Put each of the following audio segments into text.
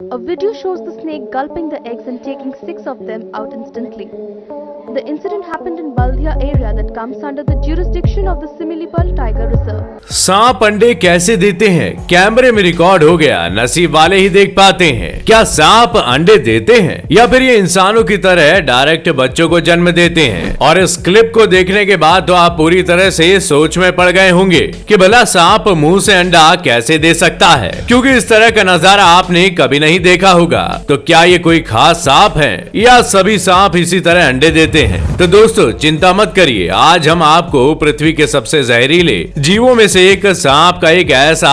A video shows the snake gulping the eggs and taking 6 of them out instantly. The incident happened in Baldia area that comes under the jurisdiction of the Similipal Tiger Reserve. सांप अंडे कैसे देते हैं? कैमरे में record हो गया, नसीब वाले ही देख पाते हैं। क्या सांप अंडे देते हैं या फिर ये इंसानों की तरह डायरेक्ट बच्चों को जन्म देते हैं? और इस क्लिप को देखने के बाद तो आप पूरी तरह से सोच में पड़ गए होंगे कि भला सांप मुंह से अंडा कैसे दे सकता है, क्योंकि इस तरह का नजारा आपने कभी नहीं देखा होगा। तो क्या ये कोई खास सांप है या सभी सांप इसी तरह अंडे देते हैं? तो दोस्तों चिंता मत करिए, आज हम आपको पृथ्वी के सबसे जहरीले जीवों में से एक सांप का एक ऐसा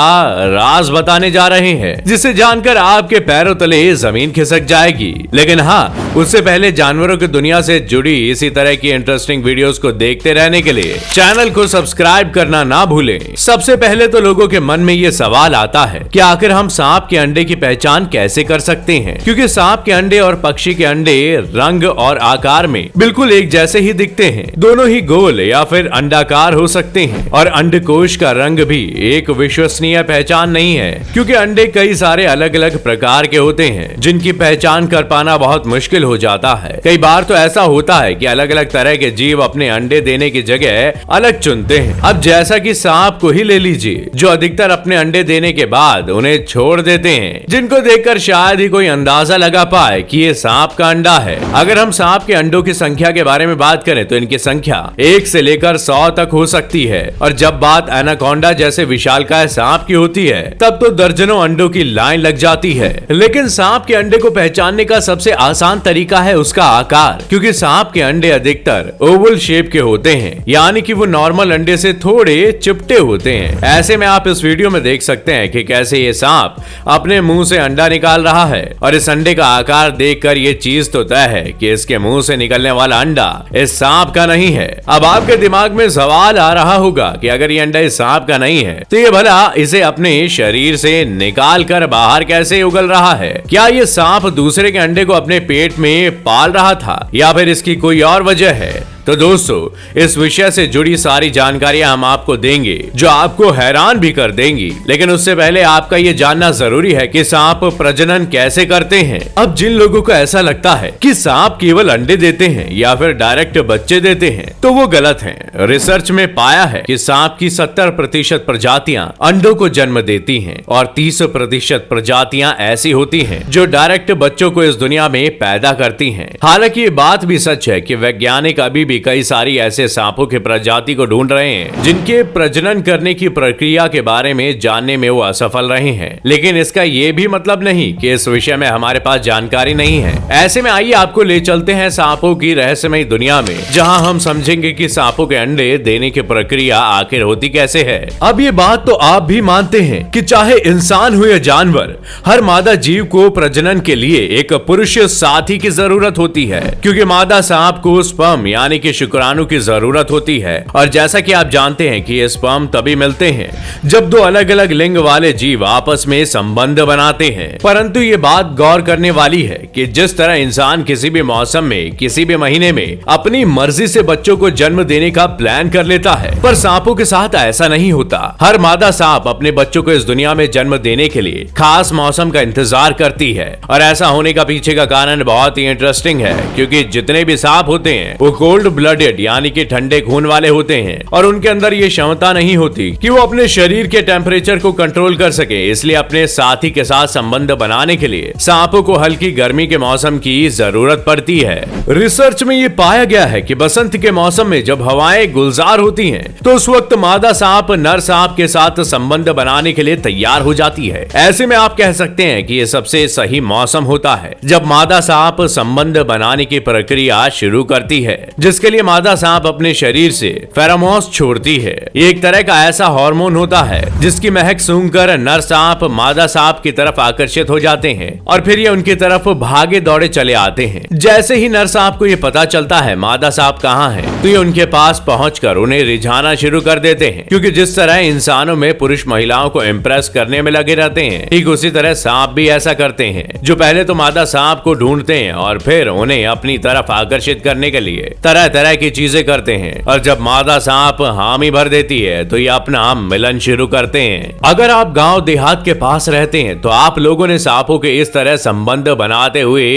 राज बताने जा रहे हैं जिसे जानकर आपके पैरों तले जमीन खिसक जाएगी। लेकिन हाँ, उससे पहले जानवरों की दुनिया से जुड़ी इसी तरह की इंटरेस्टिंग वीडियोस को देखते रहने के लिए चैनल को सब्सक्राइब करना ना भूलें। सबसे पहले तो लोगों के मन में ये सवाल आता है कि आखिर हम सांप के अंडे की पहचान कैसे कर सकते हैं, क्योंकि सांप के अंडे और पक्षी के अंडे रंग और आकार में बिल्कुल एक जैसे ही दिखते हैं। दोनों ही गोल या फिर अंडाकार हो सकते हैं और अंडकोश का रंग भी एक विश्वसनीय पहचान नहीं है, क्योंकि अंडे कई सारे अलग अलग प्रकार के होते हैं जिनकी पहचान कर पाना बहुत मुश्किल हो जाता है। कई बार तो ऐसा होता है कि अलग अलग तरह के जीव अपने अंडे देने की जगह अलग चुनते हैं। अब जैसा कि सांप को ही ले लीजिए, जो अधिकतर अपने अंडे देने के बाद उन्हें छोड़ देते हैं, जिनको देखकर शायद ही कोई अंदाजा लगा पाए कि ये सांप का अंडा है। अगर हम सांप के अंडों की संख्या के बारे में बात करें तो इनकी संख्या 1 से लेकर 100 तक हो सकती है, और जब बात एनाकोंडा जैसे विशालकाय सांप की होती है तब तो दर्जनों अंडों की लाइन लग जाती है। लेकिन सांप के अंडे को पहचानने का सबसे आसान तरीका है उसका आकार, क्योंकि सांप के अंडे अधिकतर ओवल शेप के होते हैं, यानी कि वो नॉर्मल अंडे से थोड़े चिपटे होते हैं। ऐसे में आप इस वीडियो में देख सकते हैं कि कैसे ये सांप अपने मुंह से अंडा निकाल रहा है, और इस अंडे का आकार देखकर ये चीज तो तय है कि इसके मुंह से निकलने वाला अंडा इस सांप का नहीं है। अब आपके दिमाग में सवाल आ रहा होगा कि अगर ये अंडा इस सांप का नहीं है तो ये भला इसे अपने शरीर से निकाल कर बाहर कैसे उगल रहा है? क्या ये सांप दूसरे के अंडे को अपने पेट में पाल रहा था या फिर इसकी कोई और वजह है? तो दोस्तों इस विषय से जुड़ी सारी जानकारियां हम आपको देंगे जो आपको हैरान भी कर देंगी। लेकिन उससे पहले आपका ये जानना जरूरी है कि सांप प्रजनन कैसे करते हैं। अब जिन लोगों को ऐसा लगता है कि सांप केवल अंडे देते हैं या फिर डायरेक्ट बच्चे देते हैं तो वो गलत है। रिसर्च में पाया है कि सांप की 70% प्रजातियां अंडों को जन्म देती हैं और 30% प्रजातियां ऐसी होती हैं जो डायरेक्ट बच्चों को इस दुनिया में पैदा करती हैं। हालांकि ये बात भी सच है कि वैज्ञानिक अभी भी कई सारी ऐसे सांपों की प्रजाति को ढूंढ रहे हैं जिनके प्रजनन करने की प्रक्रिया के बारे में जानने में वो असफल रहे हैं। लेकिन इसका ये भी मतलब नहीं कि इस विषय में हमारे पास जानकारी नहीं है। ऐसे में आइए आपको ले चलते हैं सांपों की रहस्यमयी दुनिया में, जहां हम समझेंगे कि सांपों के अंडे देने की प्रक्रिया आखिर होती कैसे है। अब ये बात तो आप भी मानते हैं कि चाहे इंसान हो या जानवर, हर मादा जीव को प्रजनन के लिए एक पुरुष साथी की जरूरत होती है, क्योंकि मादा सांप को स्पर्म यानी कि शुक्राणु की जरूरत होती है। और जैसा कि आप जानते हैं कि ये स्पर्म तभी मिलते हैं जब दो अलग अलग लिंग वाले जीव आपस में संबंध बनाते हैं। परंतु ये बात गौर करने वाली है कि जिस तरह इंसान किसी भी मौसम में किसी भी महीने में अपनी मर्जी से बच्चों को जन्म देने का प्लान कर लेता है, पर सांपों के साथ ऐसा नहीं होता। हर मादा सांप अपने बच्चों को इस दुनिया में जन्म देने के लिए खास मौसम का इंतजार करती है, और ऐसा होने का पीछे का कारण बहुत ही इंटरेस्टिंग है, क्योंकि जितने भी सांप होते हैं वो कोल्ड ब्लडेड यानी कि ठंडे खून वाले होते हैं, और उनके अंदर ये क्षमता नहीं होती कि वो अपने शरीर के टेम्परेचर को कंट्रोल कर सके। इसलिए अपने साथी के साथ संबंध बनाने के लिए सांपों को हल्की गर्मी के मौसम की जरूरत पड़ती है। रिसर्च में ये पाया गया है कि बसंत के मौसम में जब हवाएं गुलजार होती हैं तो उस वक्त मादा सांप नर सांप के साथ संबंध बनाने के लिए तैयार हो जाती है। ऐसे में आप कह सकते हैं कि ये सबसे सही मौसम होता है जब मादा सांप संबंध बनाने की प्रक्रिया शुरू करती है, जिसके लिए मादा सांप अपने शरीर से फेरोमोन्स छोड़ती है। ये एक तरह का ऐसा हार्मोन होता है जिसकी महक सूंघकर नर सांप मादा सांप की तरफ आकर्षित हो जाते हैं और फिर ये उनकी तरफ भागे दौड़े चले आते हैं। जैसे ही नर सांप को ये पता चलता है मादा सांप कहाँ है, तो ये उनके पास पहुंचकर उन्हें रिझाना शुरू कर देते हैं। क्योंकि जिस तरह इंसानों में पुरुष महिलाओं को इम्प्रेस करने में लगे रहते हैं, ठीक उसी तरह सांप भी ऐसा करते हैं, जो पहले तो मादा सांप को ढूंढते हैं और फिर उन्हें अपनी तरफ आकर्षित करने के लिए तरह तरह तरह की चीजें करते हैं और जब मादा सांप हामी भर देती है तो ये अपना मिलन शुरू करते हैं। अगर आप गांव देहात के पास रहते हैं तो आप लोगों ने सांपों के इस तरह संबंध बनाते हुए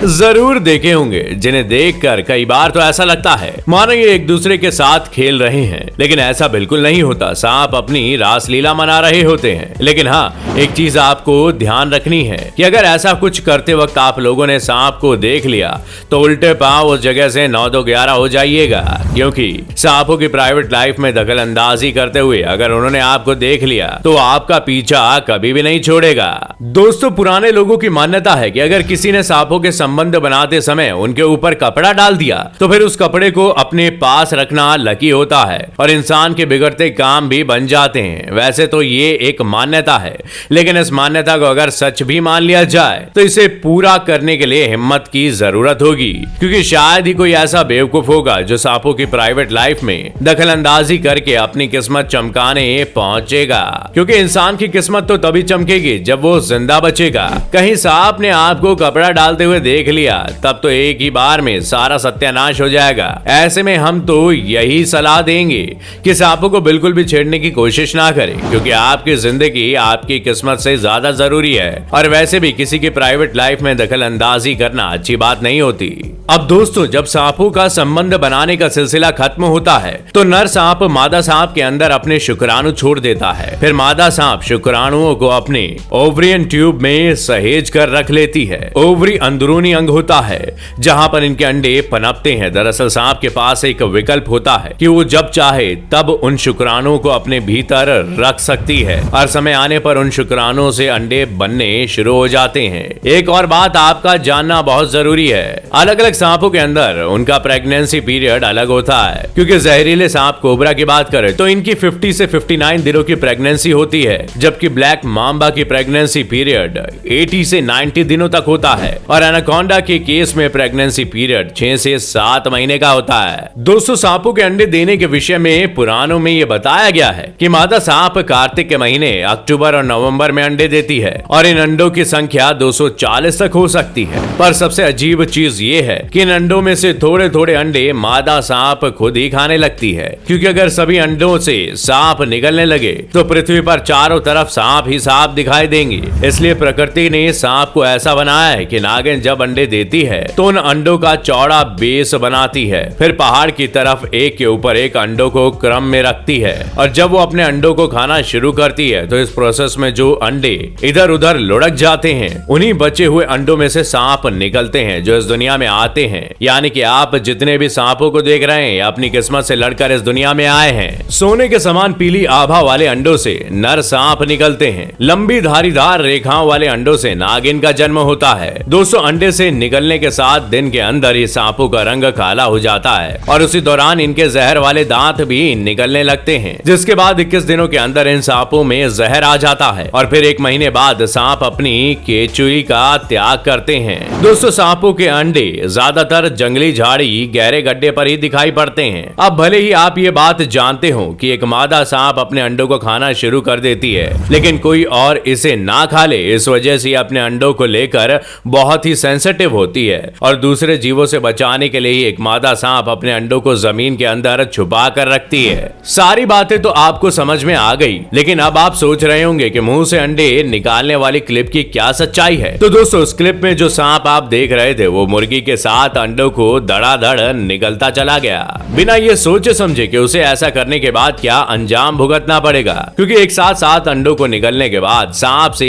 जरूर देखे होंगे, जिन्हें देखकर कई बार तो ऐसा लगता है मानो ये एक दूसरे के साथ खेल रहे हैं, लेकिन ऐसा बिल्कुल नहीं होता। सांप अपनी रासलीला मना रहे होते हैं। लेकिन हाँ, एक चीज आपको ध्यान रखनी है कि अगर ऐसा कुछ करते वक्त आप लोगों ने सांप को देख लिया तो उल्टे पांव उस जगह से 9-2-11 हो जाइएगा, क्योंकि सांपों की प्राइवेट लाइफ में दखल अंदाजी करते हुए अगर उन्होंने आपको देख लिया तो आपका पीछा कभी भी नहीं छोड़ेगा। दोस्तों, पुराने लोगों की मान्यता है कि अगर किसी ने सांपों के संबंध बनाते समय उनके ऊपर कपड़ा डाल दिया तो फिर उस कपड़े को अपने पास रखना लकी होता है और इंसान के बिगड़ते काम भी बन जाते हैं। वैसे तो ये एक मान्यता है, लेकिन इस मान्यता को अगर सच भी मान लिया जाए तो इसे पूरा करने के लिए हिम्मत की जरूरत होगी, क्योंकि शायद ही कोई ऐसा बेवकूफ होगा जो सांपों की प्राइवेट लाइफ में दखल अंदाजी करके अपनी किस्मत चमकाने पहुंचेगा, क्योंकि इंसान की किस्मत तो तभी चमकेगी जब वो जिंदा बचेगा। कहीं सांप ने आपको कपड़ा डालते हुए देख लिया तब तो एक ही बार में सारा सत्यानाश हो जाएगा। ऐसे में हम तो यही सलाह देंगे कि सांपों को बिल्कुल भी छेड़ने की कोशिश ना करें, क्योंकि आपकी जिंदगी आपकी किस्मत से ज्यादा जरूरी है और वैसे भी किसी की प्राइवेट लाइफ में दखल अंदाजी करना अच्छी बात नहीं होती। अब दोस्तों, जब सांपों का संबंध बनाने का सिलसिला खत्म होता है तो नर सांप मादा सांप के अंदर अपने शुक्राणु छोड़ देता है। फिर मादा सांप शुक्राणुओं को अपने ओवरियन ट्यूब में सहेज कर रख लेती है। ओवरी अंदरूनी अंग होता है जहां पर इनके अंडे पनपते हैं। दरअसल सांप के पास एक विकल्प होता है कि वो जब चाहे तब उन शुक्राणुओं को अपने भीतर रख सकती है और समय आने पर उन शुक्राणुओं से अंडे बनने शुरू हो जाते हैं। एक और बात आपका जानना बहुत जरूरी है, अलग अलग सांपों के अंदर उनका प्रेगनेंसी पीरियड अलग होता है, क्योंकि जहरीले सांप कोबरा की बात करें तो इनकी 50 से 59 दिनों की प्रेगनेंसी होती है, जबकि ब्लैक मांबा की प्रेगनेंसी पीरियड 80 से 90 दिनों तक होता है और एनाकोंडा के केस में प्रेगनेंसी पीरियड 6 से 7 महीने का होता है। दोस्तों, सांपों के अंडे देने के विषय में पुराणों में यह बताया गया है कि मादा सांप कार्तिक के महीने अक्टूबर और नवंबर में अंडे देती है और इन अंडों की संख्या 240 तक हो सकती है। पर सबसे अजीब चीज ये है कि इन अंडों में से थोड़े थोड़े अंडे मादा सांप खुद ही खाने लगती है, क्योंकि अगर सभी अंडों से सांप निकलने लगे तो पृथ्वी पर चारों तरफ सांप ही सांप दिखाई देंगे। इसलिए प्रकृति ने सांप को ऐसा बनाया है कि नागिन जब अंडे देती है तो उन अंडों का चौड़ा बेस बनाती है, फिर पहाड़ की तरफ एक के ऊपर एक अंडों को क्रम में रखती है और जब वो अपने अंडों को खाना शुरू करती है तो इस प्रोसेस में जो अंडे इधर उधर लुढ़क जाते हैं उन्हीं बचे हुए अंडों में से सांप निकलते हैं जो इस दुनिया में आते हैं। यानी कि आप जितने भी सांपों को देख रहे हैं अपनी किस्मत से लड़कर इस दुनिया में आए हैं। सोने के समान पीली आभा वाले अंडों से नर सांप निकलते हैं। लंबी धारीदार रेखाओं वाले अंडों से नागिन का जन्म होता है। दोस्तों, अंडे से निकलने के 7 दिन के अंदर ये सांपों का रंग काला हो जाता है और उसी दौरान इनके जहर वाले दांत भी निकलने लगते हैं, जिसके बाद 21 दिनों के अंदर इन सांपों में जहर आ जाता है और फिर 1 महीने बाद सांप अपनी केचुई का त्याग करते हैं। दोस्तों, सांपों के अंडे ज्यादातर जंगली झाड़ी गहरे गड्ढे पर ही दिखाई पड़ते हैं। अब भले ही आप ये बात जानते हो कि एक मादा सांप अपने अंडों को खाना शुरू कर देती है, लेकिन कोई और इसे ना खा ले, इस वजह से अपने अंडों को लेकर बहुत ही सेंसिटिव होती है और दूसरे जीवों से बचाने के लिए ही एक मादा सांप अपने अंडों को जमीन के अंदर छुपा कर रखती है। सारी बातें तो आपको समझ में आ गई, लेकिन अब आप सोच रहे होंगे कि मुंह से अंडे निकालने वाली क्लिप की क्या सच्चाई है। तो दोस्तों, उस क्लिप में जो सांप आप देख रहे थे वो मुर्गी के साथ अंडों को धड़ाधड़ निकलता चला गया, बिना ये सोचे समझे कि उसे ऐसा करने के बाद क्या अंजाम भुगतना पड़ेगा, क्योंकि एक साथ 7 अंडों को निकलने के बाद सांप से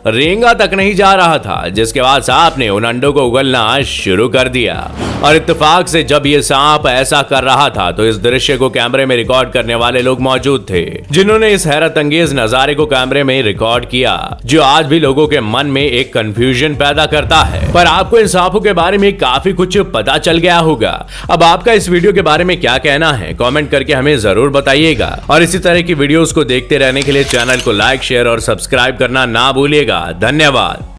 रेंगा तक नहीं जा रहा था, जिसके बाद सांप ने उन अंडों को उगलना शुरू कर दिया। और इत्तेफाक से जब ये सांप ऐसा कर रहा था तो इस दृश्य को कैमरे में रिकॉर्ड करने वाले लोग मौजूद थे, जिन्होंने इस हैरत अंगेज नजारे को कैमरे में रिकॉर्ड किया, जो आज भी लोगों के मन में एक कंफ्यूजन पैदा करता है। पर आपको इन सांपों के बारे में काफी कुछ पता चल गया होगा। अब आपका इस वीडियो के बारे में क्या कहना है कमेंट करके हमें जरूर बताइएगा और इसी तरह की वीडियोस को देखते रहने के लिए चैनल को लाइक, शेयर और सब्सक्राइब करना ना भूलिएगा। धन्यवाद।